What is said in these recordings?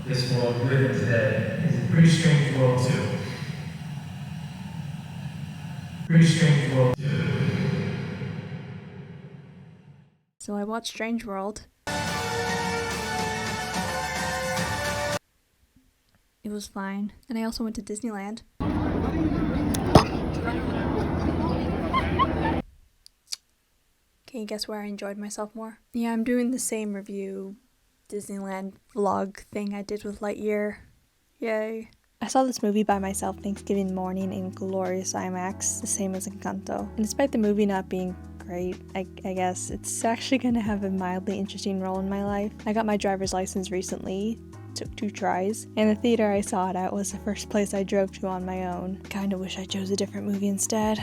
this world we live in today is a pretty strange world too. Pretty strange world too. So I watched Strange World. It was fine. And I also went to Disneyland. Can you guess where I enjoyed myself more? Yeah, I'm doing the same review Disneyland vlog thing I did with Lightyear. Yay. I saw this movie by myself Thanksgiving morning in glorious IMAX, the same as Encanto. And despite the movie not being great, I guess, it's actually gonna have a mildly interesting role in my life. I got my driver's license recently, took 2 tries, and the theater I saw it at was the first place I drove to on my own. Kinda wish I chose a different movie instead.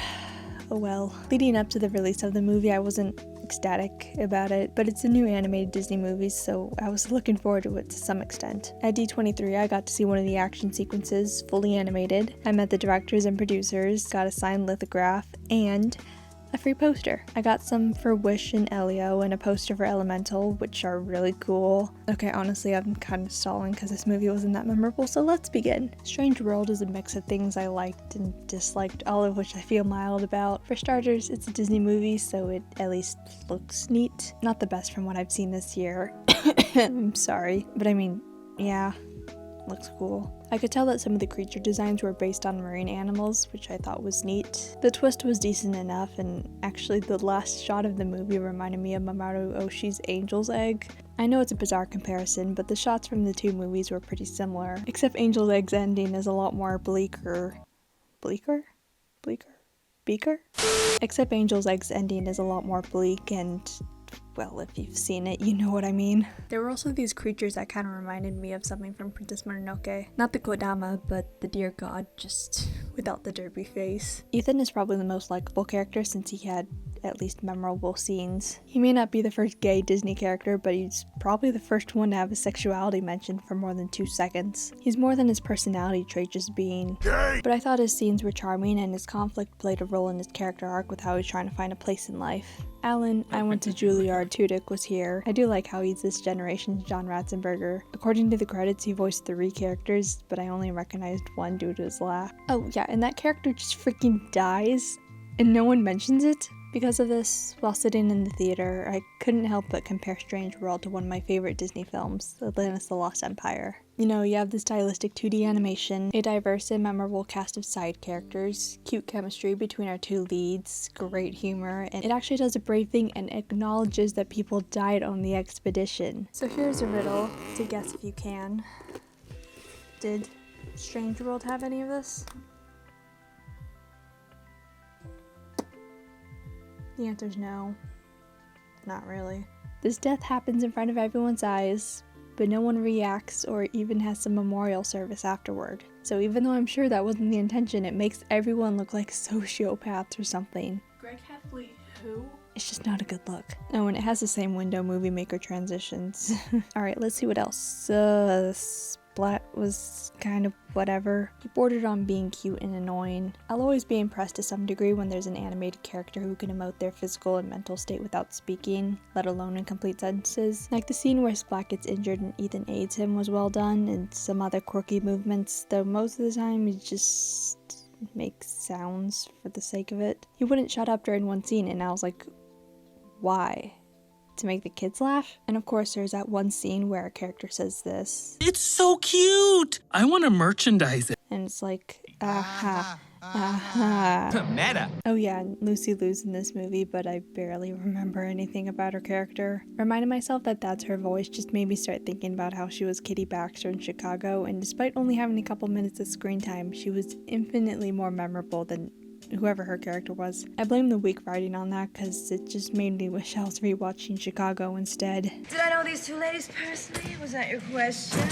Oh well. Leading up to the release of the movie, I wasn't ecstatic about it, but it's a new animated Disney movie, so I was looking forward to it to some extent. At D23, I got to see one of the action sequences, fully animated. I met the directors and producers, got a signed lithograph, and a free poster. I got some for Wish and Elio and a poster for Elemental, which are really cool. Okay, honestly, I'm kind of stalling because this movie wasn't that memorable, so let's begin. Strange World is a mix of things I liked and disliked, all of which I feel mild about. For starters, it's a Disney movie, so it at least looks neat. Not the best from what I've seen this year. I'm sorry, but I mean, yeah. Looks cool. I could tell that some of the creature designs were based on marine animals, which I thought was neat. The twist was decent enough, and actually the last shot of the movie reminded me of Mamoru Oshii's Angel's Egg. I know it's a bizarre comparison, but the shots from the 2 movies were pretty similar, except Angel's Egg's ending is a lot more bleaker? Except Angel's Egg's ending is a lot more bleak and, well, if you've seen it, you know what I mean. There were also these creatures that kind of reminded me of something from Princess Mononoke. Not the Kodama, but the deer god, just without the derpy face. Ethan is probably the most likable character since he had at least memorable scenes. He may not be the first gay Disney character, but he's probably the first one to have his sexuality mentioned for more than 2 seconds. He's more than his personality trait just being gay. But I thought his scenes were charming and his conflict played a role in his character arc with how he's trying to find a place in life. Alan, I went to Juilliard Tudyk, was here. I do like how he's this generation's John Ratzenberger. According to the credits, he voiced 3 characters, but I only recognized 1 due to his laugh. Oh yeah, and that character just freaking dies, and no one mentions it? Because of this, while sitting in the theater, I couldn't help but compare Strange World to one of my favorite Disney films, Atlantis: The Lost Empire. You know, you have the stylistic 2D animation, a diverse and memorable cast of side characters, cute chemistry between our 2 leads, great humor, and it actually does a brave thing and acknowledges that people died on the expedition. So here's a riddle to guess if you can. Did Strange World have any of this? The answer's no. Not really. This death happens in front of everyone's eyes, but no one reacts or even has a memorial service afterward. So even though I'm sure that wasn't the intention, it makes everyone look like sociopaths or something. Greg Heffley, who? It's just not a good look. Oh, and it has the same window movie maker transitions. Alright, let's see what else. Splat was kind of whatever. He bordered on being cute and annoying. I'll always be impressed to some degree when there's an animated character who can emote their physical and mental state without speaking, let alone in complete sentences. Like the scene where Splat gets injured and Ethan aids him was well done, and some other quirky movements, though most of the time he just makes sounds for the sake of it. He wouldn't shut up during one scene, and I was like, why? To make the kids laugh? And of course there's that one scene where a character says this. It's so cute! I want to merchandise it. And it's like, aha, aha. Meta. Oh yeah, Lucy Liu's in this movie, but I barely remember anything about her character. Reminding myself that that's her voice just made me start thinking about how she was Kitty Baxter in Chicago, and despite only having a couple minutes of screen time, she was infinitely more memorable than whoever her character was. I blame the weak writing on that because it just made me wish I was rewatching Chicago instead. Did I know these 2 ladies personally? Was that your question?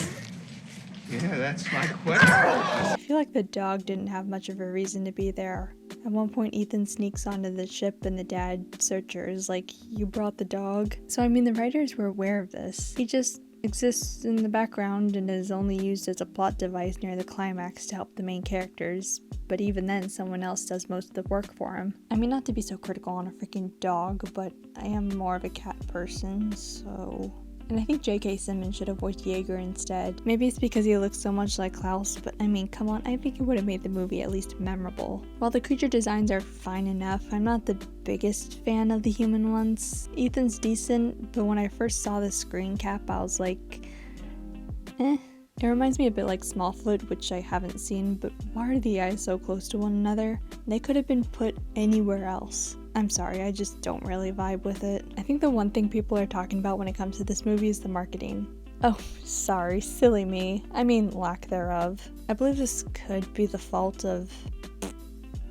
Yeah, that's my question. I feel like the dog didn't have much of a reason to be there. At one point, Ethan sneaks onto the ship and the dad searchers like, you brought the dog? So I mean, the writers were aware of this. He just exists in the background and is only used as a plot device near the climax to help the main characters, but even then someone else does most of the work for him. I mean, not to be so critical on a freaking dog, but I am more of a cat person, so And I think J.K. Simmons should have voiced Jaeger instead. Maybe it's because he looks so much like Klaus, but I mean, come on, I think it would have made the movie at least memorable. While the creature designs are fine enough, I'm not the biggest fan of the human ones. Ethan's decent, but when I first saw the screen cap, I was like, eh. It reminds me a bit like Smallfoot, which I haven't seen, but why are the eyes so close to one another? They could have been put anywhere else. I'm sorry, I just don't really vibe with it. I think the one thing people are talking about when it comes to this movie is the marketing. Oh, sorry, silly me. I mean, lack thereof. I believe this could be the fault of...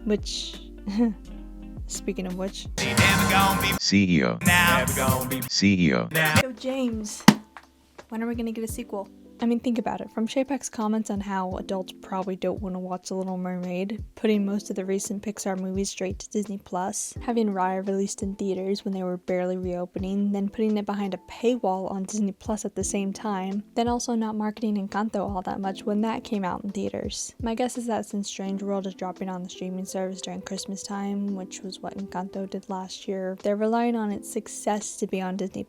which... Speaking of which... CEO. CEO. Yo, James. When are we gonna get a sequel? I mean, think about it. From Chapek's comments on how adults probably don't want to watch The Little Mermaid, putting most of the recent Pixar movies straight to Disney+, having Raya released in theaters when they were barely reopening, then putting it behind a paywall on Disney+ at the same time, then also not marketing Encanto all that much when that came out in theaters. My guess is that since Strange World is dropping on the streaming service during Christmas time, which was what Encanto did last year, they're relying on its success to be on Disney+,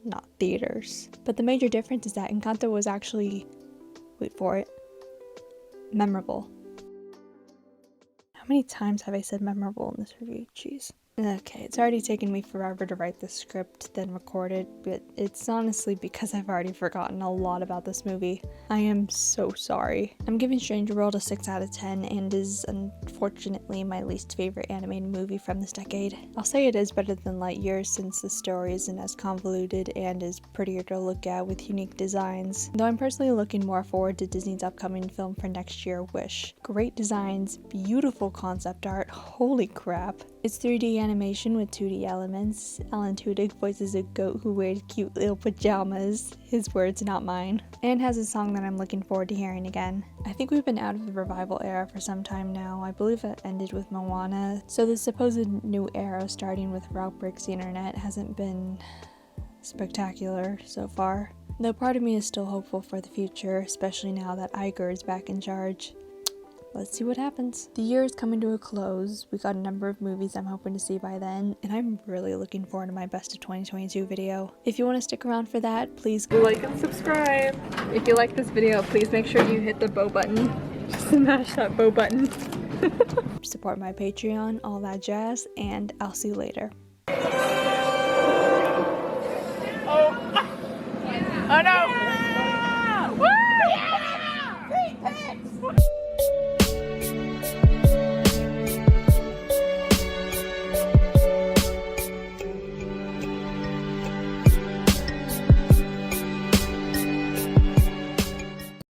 not theaters. But the major difference is that Encanto was actually, wait for it, memorable. How many times have I said memorable in this review? Jeez. Okay, it's already taken me forever to write the script, then record it, but it's honestly because I've already forgotten a lot about this movie. I am so sorry. I'm giving Strange World a 6 out of 10 and is unfortunately my least favorite animated movie from this decade. I'll say it is better than Lightyear since the story isn't as convoluted and is prettier to look at with unique designs, though I'm personally looking more forward to Disney's upcoming film for next year, Wish. Great designs, beautiful concept art, holy crap. It's 3D animation with 2D elements. Alan Tudyk voices a goat who wears cute little pajamas, his words not mine, and has a song that I'm looking forward to hearing again. I think we've been out of the revival era for some time now. I believe it ended with Moana, so the supposed new era starting with Ralph Breaks the Internet hasn't been spectacular so far. Though part of me is still hopeful for the future, especially now that Iger is back in charge. Let's see what happens. The year is coming to a close. We got a number of movies I'm hoping to see by then, and I'm really looking forward to my best of 2022 video. If you want to stick around for that, please like and subscribe. If you like this video, please make sure you hit the bow button. Just smash that bow button. Support my Patreon, all that jazz, and I'll see you later. Oh no!